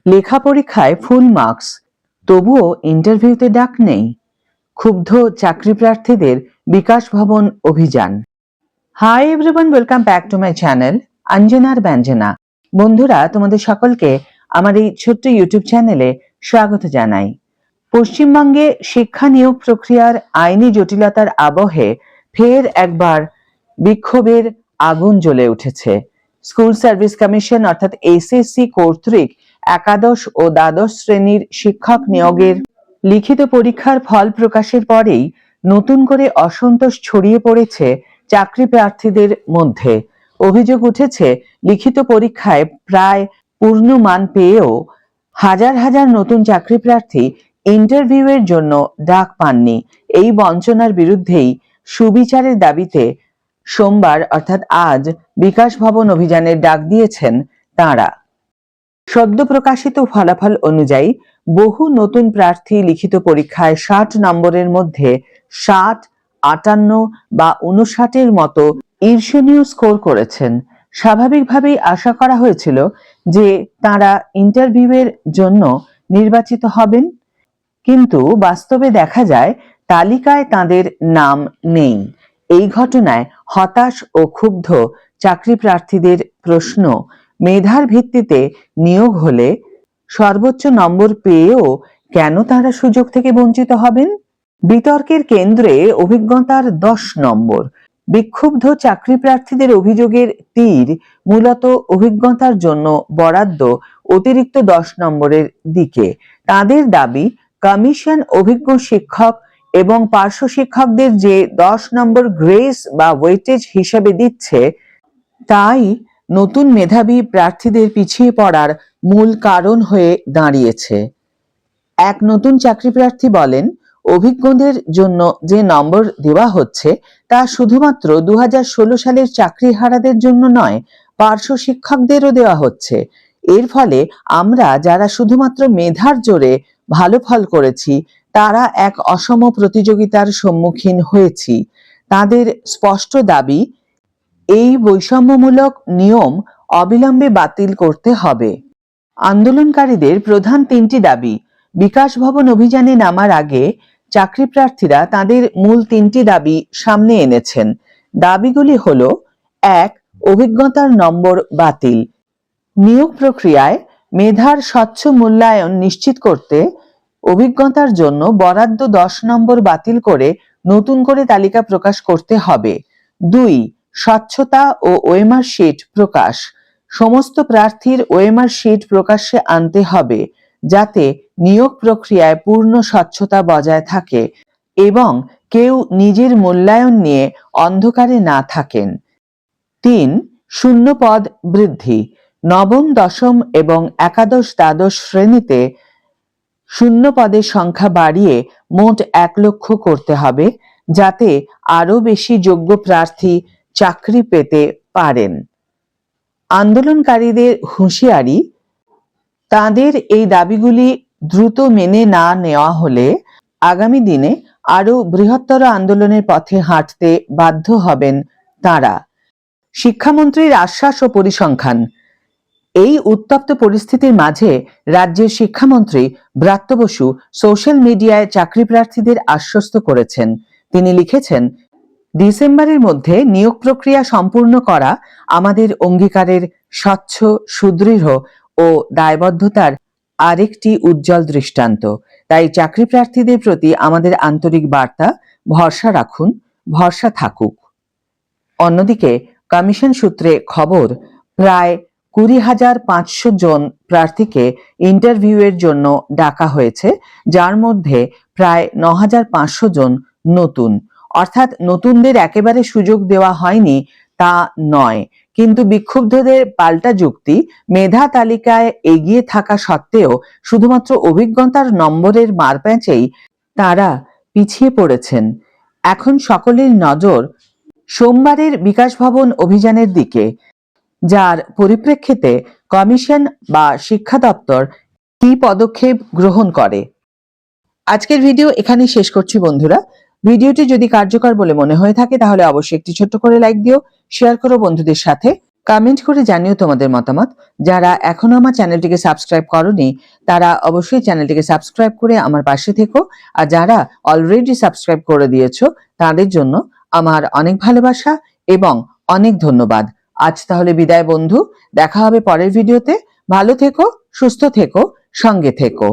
লেখা পরীক্ষায় full marks, তবুও ইন্টারভিউতে ডাক নেই। ক্ষুব্ধ চাকরি প্রার্থীদের বিকাশ ভবন অভিযান। Hi everyone, welcome back to my channel অঞ্জনার ব্যঞ্জনা। বন্ধুরা, তোমাদের সকলকে আমার এই ছোট্ট ইউটিউব চ্যানেলে স্বাগত জানাই। পশ্চিমবঙ্গে শিক্ষা নিয়োগ প্রক্রিয়ার আইনি জটিলতার আবহে ফের একবার বিক্ষোভের আগুন জ্বলে উঠেছে। স্কুল সার্ভিস কমিশন অর্থাৎ এসএসসি কর্তৃক একাদশ ও দ্বাদশ শ্রেণীর শিক্ষক নিয়োগের লিখিত পরীক্ষার ফল প্রকাশের পরেই নতুন করে অসন্তোষ ছড়িয়ে পড়েছে চাকরি প্রার্থীদের মধ্যে। অভিযোগ উঠেছে, লিখিত পরীক্ষায় প্রায় পূর্ণ মান পেয়েও হাজার হাজার নতুন চাকরি প্রার্থী ইন্টারভিউয়ের জন্য ডাক পাননি। এই বঞ্চনার বিরুদ্ধেই সুবিচারের দাবিতে সোমবার অর্থাৎ আজ বিকাশ ভবন অভিযানের ডাক দিয়েছেন তাঁরা। সদ্য প্রকাশিত ফলাফল অনুযায়ী বহু নতুন প্রার্থী লিখিত পরীক্ষায় ৬০ নম্বরের মধ্যে ৬০, ৫৮ বা ৫৯-এর মতো ঈর্ষণীয় স্কোর করেছেন। স্বাভাবিকভাবেই আশা করা হয়েছিল যে তাঁরা ইন্টারভিউয়ের জন্য নির্বাচিত হবেন, কিন্তু বাস্তবে দেখা যায় তালিকায় তাঁদের নাম নেই। এই ঘটনায় হতাশ ও ক্ষুব্ধ চাকরি প্রার্থীদের প্রশ্ন, মেধার ভিত্তিতে নিয়োগ হলে সর্বোচ্চ নম্বর পেয়েও কেন তারা সুযোগ থেকে বঞ্চিত হবেন? বিতর্কের কেন্দ্রে অভিজ্ঞতার ১০ নম্বর। বিক্ষুব্ধ চাকরি প্রার্থীদের অভিযোগের তীর মূলত অভিজ্ঞতার জন্য বরাদ্দ অতিরিক্ত ১০ নম্বরের দিকে। তাদের দাবি, কমিশন অভিজ্ঞ শিক্ষক এবং পার্শ্ব শিক্ষকদের যে ১০ নম্বর গ্রেস বা ওয়েটেজ হিসাবে দিচ্ছে, তাই নতুন মেধাবী প্রার্থীদের পিছিয়ে পড়ার মূল কারণ হয়ে দাঁড়িয়েছে। এক নতুন চাকরি প্রার্থী বলেন, অভিজ্ঞদের জন্য যে নম্বর দেওয়া হচ্ছে তা শুধুমাত্র ২০১৬ সালের চাকরিহারাদের জন্য নয়, পার্শ্ব শিক্ষকদেরও দেওয়া হচ্ছে। এর ফলে আমরা যারা শুধুমাত্র মেধার জোরে ভালো ফল করেছি তারা এক অসম প্রতিযোগিতার সম্মুখীন হয়েছি। তাদের স্পষ্ট দাবি, এই বৈষম্যমূলক নিয়ম অবিলম্বে বাতিল করতে হবে। আন্দোলনকারীদের প্রধান ৩টি দাবি। বিকাশ ভবন অভিযানে নামার আগে চাকরি প্রার্থীরা তাদের মূল ৩টি দাবি সামনে এনেছেন। দাবিগুলি হল: ১. অভিজ্ঞতার নম্বর বাতিল। নিয়োগ প্রক্রিয়ায় মেধার স্বচ্ছ মূল্যায়ন নিশ্চিত করতে অভিজ্ঞতার জন্য বরাদ্দ ১০ নম্বর বাতিল করে নতুন করে তালিকা প্রকাশ করতে হবে। ২. স্বচ্ছতা ও ওএমআর শিট প্রকাশ। সমস্ত প্রার্থীর ওএমআর শিট প্রকাশ্যে আনতে হবে, যাতে নিয়োগ প্রক্রিয়ায় পূর্ণ স্বচ্ছতা বজায় থাকে এবং কেউ নিজের মূল্যায়ন নিয়ে অন্ধকারে না থাকেন। ৩. শূন্য পদ বৃদ্ধি। নবম, দশম এবং একাদশ দ্বাদশ শ্রেণীতে শূন্য পদের সংখ্যা বাড়িয়ে মোট ১ লক্ষ করতে হবে, যাতে আরও বেশি যোগ্য প্রার্থী চাকরি পেতে পারেন। আন্দোলনকারীদের হুঁশিয়ারি, তাদের এই দাবিগুলি দ্রুত মেনে না নেওয়া হলে আগামী দিনে আরও বৃহত্তর আন্দোলনের পথে হাঁটতে বাধ্য হবেন তারা। শিক্ষামন্ত্রীর আশ্বাস ও পরিসংখ্যান। এই উত্তপ্ত পরিস্থিতির মাঝে রাজ্যের শিক্ষামন্ত্রী ব্রাত্য বসু সোশ্যাল মিডিয়ায় চাকরি প্রার্থীদের আশ্বস্ত করেছেন। তিনি লিখেছেন, ডিসেম্বরের মধ্যে নিয়োগ প্রক্রিয়া সম্পূর্ণ করা আমাদের অঙ্গীকারের স্বচ্ছ, সুদৃঢ় ও দায়বদ্ধতার আরেকটি উজ্জ্বল দৃষ্টান্ত। তাই চাকরি প্রার্থীদের প্রতি আমাদের আন্তরিক বার্তা, ভরসা রাখুন, ভরসা থাকুক। অন্যদিকে কমিশন সূত্রে খবর, প্রায় ২০,৫০০ জন প্রার্থীকে ইন্টারভিউয়ের জন্য ডাকা হয়েছে, যার মধ্যে প্রায় ৯,৫০০ জন নতুন। অর্থাৎ নতুনদের একেবারে সুযোগ দেওয়া হয়নি তা নয়, কিন্তু বিক্ষুব্ধদের পাল্টা যুক্তি, মেধা তালিকায় এগিয়ে থাকা সত্ত্বেও শুধুমাত্র অভিজ্ঞতার নম্বরের মারপ্যাঁচেই তারা পিছিয়ে পড়েছেন। এখন সকলের নজর সোমবারের বিকাশ ভবন অভিযানের দিকে, যার পরিপ্রেক্ষিতে কমিশন বা শিক্ষা দপ্তর কী পদক্ষেপ গ্রহণ করে। আজকের ভিডিও এখানেই শেষ করছি বন্ধুরা। ভিডিওটি যদি কার্যকর বলে মনে হয়ে থাকে তাহলে অবশ্যই একটি ছোট্ট করে লাইক দিও, শেয়ার করো বন্ধুদের সাথে। কমেন্ট করে জানিও তোমাদের মতামত। যারা এখনো আমার চ্যানেলটিকে সাবস্ক্রাইব করোনি তারা অবশ্যই চ্যানেলটিকে সাবস্ক্রাইব করে আমার পাশে থেকো, আর যারা অলরেডি সাবস্ক্রাইব করে দিয়েছো তাদের জন্য আমার অনেক ভালোবাসা এবং অনেক ধন্যবাদ। আজ তাহলে বিদায় বন্ধু, দেখা হবে পরের ভিডিওতে। ভালো থেকো, সুস্থ থেকো, সঙ্গে থেকো।